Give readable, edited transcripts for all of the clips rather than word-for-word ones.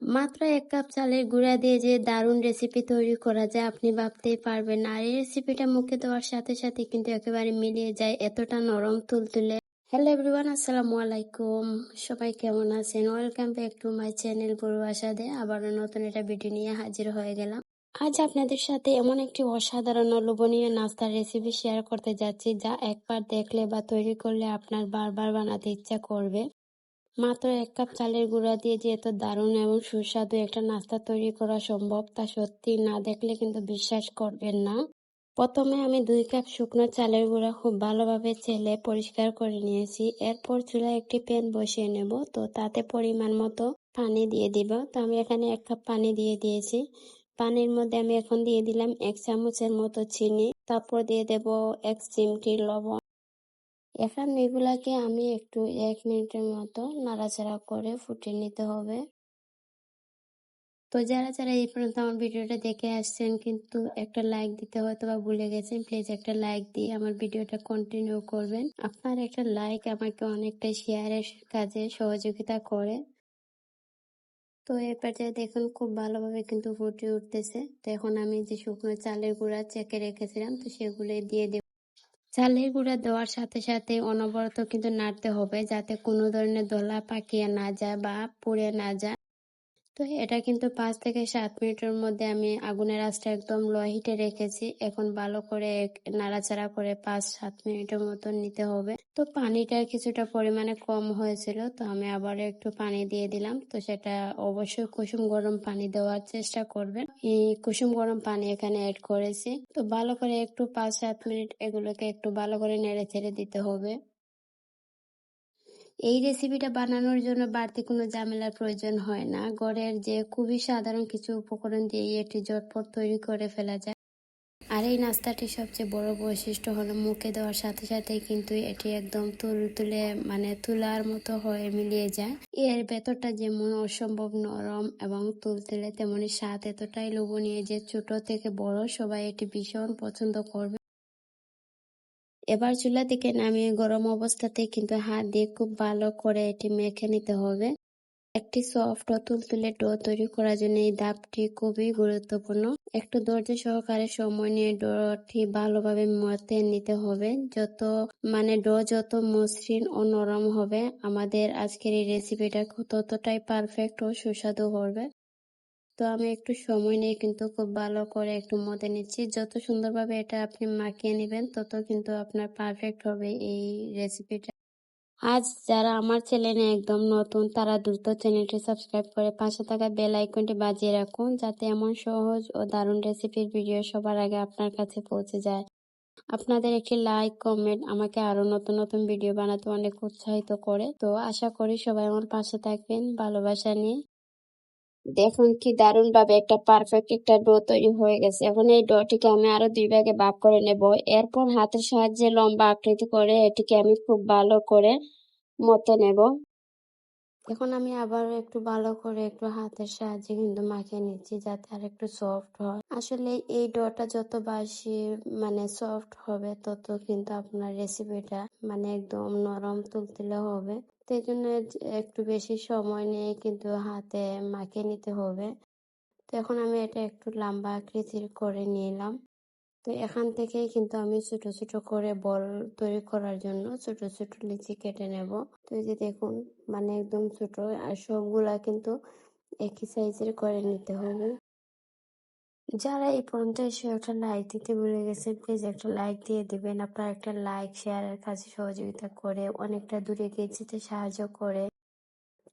মাত্র 1 কাপ চালের গুঁড়া দিয়ে যে দারুণ রেসিপি তৈরি করা যায় আপনি ভাবতেই পারবেন না। আর এই রেসিপিটা মুখে দেওয়ার সাথে সাথে কিন্তু একেবারে মিলিয়ে যায়, এতটা নরম তুলতুলে। হ্যালো এভরিওয়ান, আসসালামু আলাইকুম। সবাই কেমন আছেন? Welcome back to my channel বুড়ো আসাদে। আবারও নতুন একটা ভিডিও নিয়ে হাজির হয়ে গেলাম। আজ আপনাদের সাথে এমন একটি অসাধারণ ও লোভনীয় নাস্তার রেসিপি শেয়ার করতে যাচ্ছি, যা একবার দেখলে বা তৈরি করলে আপনার বারবার বানাতে ইচ্ছা করবে। মাত্র 1 কাপ চালের গুঁড়া দিয়ে যে এত দারুণ এবং সুস্বাদু একটা নাস্তা তৈরি করা সম্ভব, তা সত্যি না দেখলে কিন্তু বিশ্বাস করবেন না। প্রথমে আমি 2 কাপ শুকনো চালের গুঁড়া খুব ভালোভাবে চেলে পরিষ্কার করে নিয়েছি। এরপর চুলায় একটি প্যান বসিয়ে নেব। তো তাতে পরিমাণ মতো পানি দিয়ে দিব। তো আমি এখানে 1 কাপ পানি দিয়ে দিয়েছি। পানির মধ্যে আমি এখন দিয়ে দিলাম 1 চামচের মতো চিনি। তারপর দিয়ে দেব 1 চিমটি লবণ। এখন এগুলাকে আমি একটু 1 মিনিটের মতো নাড়াচাড়া করে ফুটিয়ে নিতে হবে। তো যারা এই পর্যন্ত আমার ভিডিওটা দেখে আসছেন কিন্তু একটা লাইক দিতে হয়তো বা ভুলে গেছেন, প্লিজ একটা লাইক দিয়ে আমার ভিডিওটা কন্টিনিউ করবেন। আপনার একটা লাইক আমাকে অনেকটা শেয়ারের কাজে সহযোগিতা করে। তো এই পর্যায়ে দেখুন খুব ভালোভাবে কিন্তু ফুটে উঠতেছে। তো এখন আমি যে শুকনো চালের গুঁড়া চেকে রেখেছিলাম তো সেগুলো দিয়ে দেব। চালের গুঁড়া দেওয়ার সাথে সাথে অনবরত কিন্তু নাড়তে হবে, যাতে কোনো ধরনের দলা পাকিয়ে না যায় বা পুড়ে না যায়। তো এটা কিন্তু 5 থেকে 7 মিনিটের মধ্যে আমি আগুনের আঁচটা একদম লো হিটে রেখেছি। এখন ভালো করে নাড়াচাড়া করে 5-7 মিনিটের মতো নিতে হবে। তো পানিটা কিছুটা পরিমাণে কম হয়েছিল, তো আমি আবারও একটু পানি দিয়ে দিলাম। তো সেটা অবশ্যই কুসুম গরম পানি দেওয়ার চেষ্টা করবেন। এই কুসুম গরম পানি এখানে অ্যাড করেছি। তো ভালো করে একটু 5-7 মিনিট এগুলোকে একটু ভালো করে নেড়ে ছেড়ে দিতে হবে। এই রেসিপিটা বানানোর জন্য বাড়তি কোনো ঝামেলার প্রয়োজন হয় না। ঘরের যে খুবই সাধারণ কিছু উপকরণ দিয়ে এটি ঝটপট তৈরি করে ফেলা যায়। আর এই নাস্তাটির সবচেয়ে বড় বৈশিষ্ট্য হলো মুখে দেওয়ার সাথে সাথেই কিন্তু এটি একদম তুলতুলে তুলার মতো হয়ে মিলিয়ে যায়। এর ভেতরটা যেমন অসম্ভব নরম এবং তুলতুলে, তেমনি স্বাদ এতটাই লোভনীয় যে ছোট থেকে বড় সবাই এটি ভীষণ পছন্দ করবে। এবার চুলা থেকে নামিয়ে গরম অবস্থাতেই কিন্তু হাত দিয়ে খুব ভালো করে এটি মেখে নিতে হবে। একটি সফট ও তুলতুলে ডো তৈরি করার জন্য এই ধাপটি খুবই গুরুত্বপূর্ণ। একটু ধৈর্য সহকারে সময় নিয়ে ডোটি ভালোভাবে মথে নিতে হবে। ডো যত মসৃণ ও নরম হবে, আমাদের আজকের এই রেসিপিটা ততটাই পারফেক্ট ও সুস্বাদু হবে। তো আমি একটু সময় নিয়ে কিন্তু খুব ভালো করে একটু মথে নিচ্ছি। যত সুন্দরভাবে এটা আপনি মাখিয়ে নেবেন তত কিন্তু আপনার পারফেক্ট হবে এই রেসিপিটা। আজ যারা আমার চ্যানেলে একদম নতুন তারা দ্রুত চ্যানেলটি সাবস্ক্রাইব করে পাশে থাকা বেল আইকনটি বাজিয়ে রাখুন, যাতে এমন সহজ ও দারুণ রেসিপির ভিডিও সবার আগে আপনার কাছে পৌঁছে যায়। আপনাদের একটি লাইক কমেন্ট আমাকে আরো নতুন নতুন ভিডিও বানাতে অনেক উৎসাহিত করে। তো আশা করি সবাই আমার পাশে থাকবেন ভালোবাসা নিয়ে। দেখুন কি দারুণ ভাবে একটা পারফেক্ট একটা ডো তৈরি হয়ে গেছে। এখন এই ডোটিকে আমি আরো 2 ভাগে ভাগ করে নেব। এরপর হাতের সাহায্যে লম্বা আকৃতি করে এটিকে আমি খুব ভালো করে মতে নেব। এখন আমি আবারও একটু ভালো করে একটু হাতের সাহায্যে কিন্তু মাখিয়ে নিচ্ছি, যাতে আর একটু সফট হয়। আসলে এই ডোটা যত বেশি সফট হবে তত কিন্তু আপনার রেসিপিটা একদম নরম তুলতুলে হবে। তো এই জন্য একটু বেশি সময় নিয়ে কিন্তু হাতে মাখিয়ে নিতে হবে। তো এখন আমি এটা একটু লম্বা আকৃতির করে নিলাম। তো এখান থেকেই কিন্তু আমি ছোট ছোট করে বল তৈরি করার জন্য ছোট ছোট লিচি কেটে নেব। তো এই যে দেখুন একদম ছোট, আর সবগুলা কিন্তু একই সাইজের করে নিতে হবে। যারা এই পর্যন্ত এসে একটা লাইক দিতে ভুলে গেছেন, প্লিজ একটা লাইক দিয়ে দিবেন। আপনার একটা লাইক শেয়ারের কাছে সহযোগিতা করে, অনেকটা দূরে এগিয়ে যেতে সাহায্য করে।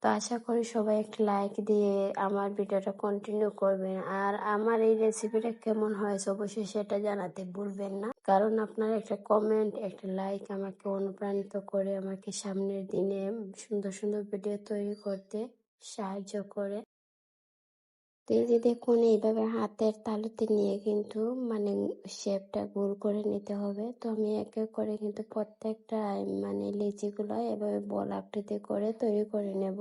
তো আশা করি সবাই একটা লাইক দিয়ে আমার ভিডিওটা কন্টিনিউ করবেন। আর আমার এই রেসিপিটা কেমন হয়েছে অবশ্যই সেটা জানাতে ভুলবেন না, কারণ আপনার একটা কমেন্ট একটা লাইক আমাকে অনুপ্রাণিত করে আমাকে সামনের দিনে সুন্দর সুন্দর ভিডিও তৈরি করতে সাহায্য করে। তো এই যে দেখুন এইভাবে হাতের তালুতে নিয়ে কিন্তু শেপটা গোল করে নিতে হবে। তো আমি এক এক করে কিন্তু প্রত্যেকটা লিচিগুলো এভাবে বল আকৃতি করে তৈরি করে নেব।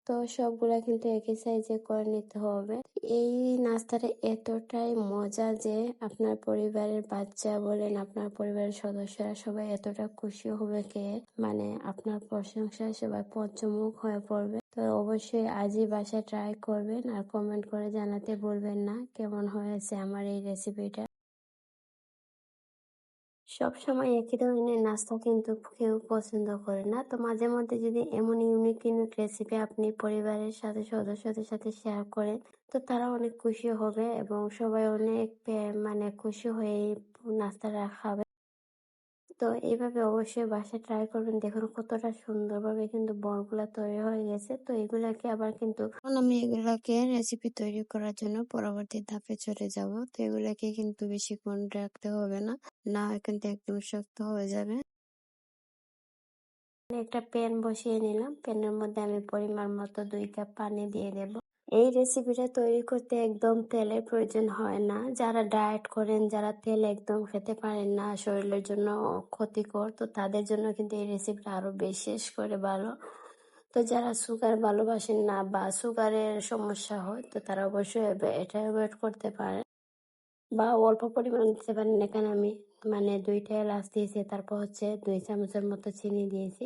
তো সবগুলা কিন্তু একই সাইজে করে নিতে হবে। এই নাস্তাটা এতটাই মজা যে আপনার পরিবারের বাচ্চা বলেন, আপনার পরিবারের সদস্যরা সবাই এতটা খুশি হবে খেয়ে, মানে আপনার প্রশংসায় সবাই পঞ্চমুখ হয়ে পড়বে। তো অবশ্যই আজই বাসায় ট্রাই করবেন আর কমেন্ট করে জানাতে ভুলবেন না কেমন হয়েছে আমার এই রেসিপিটা। সবসময় একই ধরনের নাস্তা কিন্তু কেউ পছন্দ করে না। তো মাঝে মধ্যে যদি এমন ইউনিক ইউনিক রেসিপি আপনি পরিবারের সাথে সদস্যদের সাথে শেয়ার করেন, তো তারা অনেক খুশি হবে এবং সবাই অনেক মানে খুশি হয়ে এই নাস্তাটা খাবে। তো এইভাবে অবশ্যই বাসায় ট্রাই করবেন। দেখুন কতটা সুন্দরভাবে কিন্তু বলগুলা তৈরি হয়ে গেছে। তো এগুলাকে আবার কিন্তু এখন আমি এগুলাকে রেসিপি তৈরি করার জন্য পরবর্তী ধাপে চলে যাব। তো এগুলাকে কিন্তু বেশিক্ষণ রাখতে হবে না, না হয় কিন্তু একদম শক্ত হয়ে যাবে। একটা প্যান বসিয়ে নিলাম, প্যানের মধ্যে আমি পরিমাণ মতো 2 কাপ পানি দিয়ে দেব। এই রেসিপিটা তৈরি করতে একদম তেলের প্রয়োজন হয় না। যারা ডায়েট করেন, যারা তেল একদম খেতে পারেন না, শরীরের জন্য ক্ষতিকর, তো তাদের জন্য কিন্তু এই রেসিপিটা আরো বিশেষ করে ভালো। তো যারা সুগার ভালোবাসেন না বা সুগারের সমস্যা হয়, তো তারা অবশ্যই এটা অ্যাভয়েড করতে পারেন বা অল্প পরিমাণ দিতে পারেন। এখানে আমি মানে 2টা এলাচ দিয়েছি, তারপর হচ্ছে 2 চামচের মতো চিনি দিয়েছি।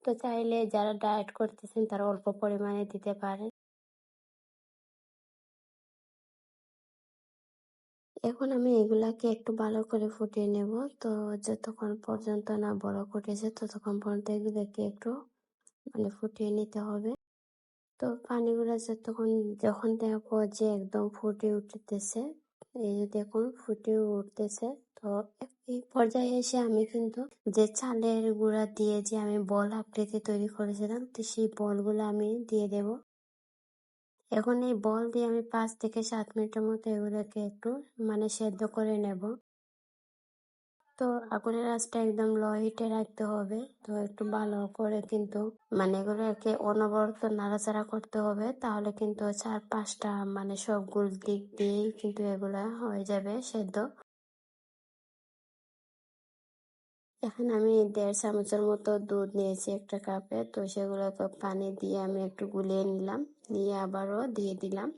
তো চাইলে যারা ডায়েট করতেছেন তারা অল্প পরিমাণে দিতে পারেন। এখন আমি এগুলাকে একটু ভালো করে ফুটিয়ে নেব। তো যতক্ষণ পর্যন্ত না বলক উঠেছে ততক্ষণ পর্যন্ত এগুলোকে একটু মানে ফুটিয়ে নিতে হবে। তো পানিগুলো যখন দেখো যে একদম ফুটে উঠতেছে, এই যে দেখুন ফুটে উঠতেছে, তো এই পর্যায়ে এসে আমি কিন্তু যে চালের গুঁড়া দিয়ে যে আমি বল আকৃতি তৈরি করেছিলাম, তো সেই বলগুলো আমি দিয়ে দেব। এখন এই বল দিয়ে আমি 5 থেকে 7 মিনিটের মতো এগুলোকে একটু মানে সেদ্ধ করে নেব। তো আগুনের আঁচটা একদম লো হিটে রাখতে হবে। তো একটু ভালো করে কিন্তু মানে এগুলোকে অনবরত নাড়াচাড়া করতে হবে, তাহলে কিন্তু 4-5টা মানে সবগুলো দিক দিয়েই কিন্তু এগুলা হয়ে যাবে সেদ্ধ। এখন আমি 1.5 চামচের মতো দুধ নিয়েছি একটা কাপে। তো সেগুলোকে পানি দিয়ে আমি একটু গুলিয়ে নিলাম, নিয়ে আবারও দিয়ে দিলাম।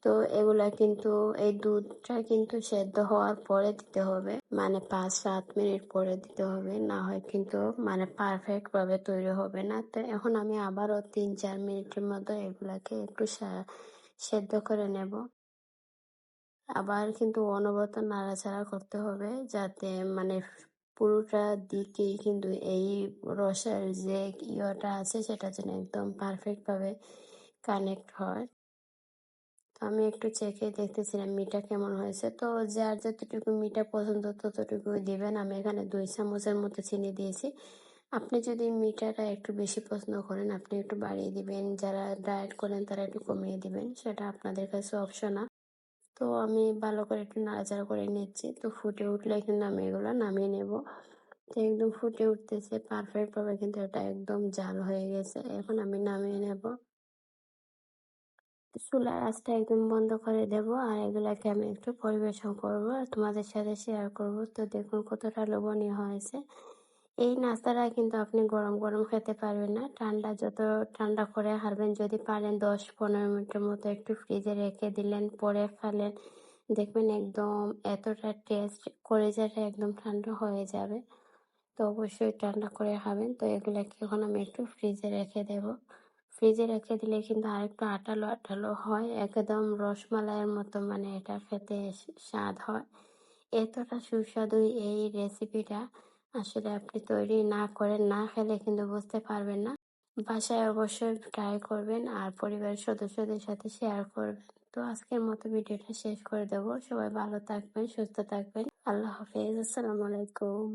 তো এগুলা কিন্তু এই দুধটা কিন্তু সেদ্ধ হওয়ার পরে দিতে হবে, মানে 5-7 মিনিট পরে দিতে হবে, না হয় কিন্তু মানে পারফেক্ট ভাবে তৈরি হবে না। তো এখন আমি আবারও 3-4 মিনিটের মতো এগুলাকে একটু সেদ্ধ করে নেব। আবার কিন্তু অনবরত নাড়াচাড়া করতে হবে, যাতে মানে পুরোটা দিকেই কিন্তু এই রসের যে ইয়েটা আছে সেটা যেন একদম পারফেক্ট ভাবে কানেক্ট হয়। আমি একটু চেখে দেখতেছিলাম মিঠা কেমন হয়েছে। তো যার যতটুকু মিঠা পছন্দ ততটুকু দিবেন। আমি এখানে 2 চামচের মতো চিনি দিয়েছি। আপনি যদি মিঠাটা একটু বেশি পছন্দ করেন আপনি একটু বাড়িয়ে দিবেন, যারা ডায়েট করেন তারা একটু কমিয়ে দিবেন, সেটা আপনাদের কাছে অপশনাল। তো আমি ভালো করে একটু নাড়াচাড়া করে নিচ্ছি। তো ফুটে উঠলে কিন্তু আমি এগুলো নামিয়ে নেব। তো একদম ফুটে উঠতেছে পারফেক্ট ভাবে, কিন্তু এটা একদম জাল হয়ে গেছে। এখন আমি নামিয়ে নেব। চুলার আঁচটা একদম বন্ধ করে দেব আর এগুলাকে আমি একটু পরিবেশন করব আর তোমাদের সাথে শেয়ার করব। তো দেখুন কতটা লোভনীয় হয়েছে। এই নাস্তাটা কিন্তু আপনি গরম গরম খেতে পারবেন না, যত ঠান্ডা করে খাবেন, যদি পারেন 10-15 মিনিটের মতো একটু ফ্রিজে রেখে দিলেন, পরে খালেন, দেখবেন একদম এতটা টেস্ট, কলিজাটা একদম ঠান্ডা হয়ে যাবে। তো অবশ্যই ঠান্ডা করে খাবেন। তো এগুলাকে এখন আমি একটু ফ্রিজে রেখে দেব। ফ্রিজে রেখে দিলে কিন্তু আরেকটু আঠালো আঠালো হয়, একদম রসমালাইয়ের মতো, মানে এটা খেতে স্বাদ হয়। এতটা সুস্বাদু এই রেসিপিটা, আসলে আপনি তৈরি না করে না খেলে কিন্তু বুঝতে পারবেন না। বাসায় অবশ্যই ট্রাই করবেন আর পরিবারের সদস্যদের সাথে শেয়ার করবেন। তো আজকের মতো ভিডিওটা শেষ করে দেব। সবাই ভালো থাকবেন, সুস্থ থাকবেন। আল্লাহ হাফেজ, আসসালামু আলাইকুম।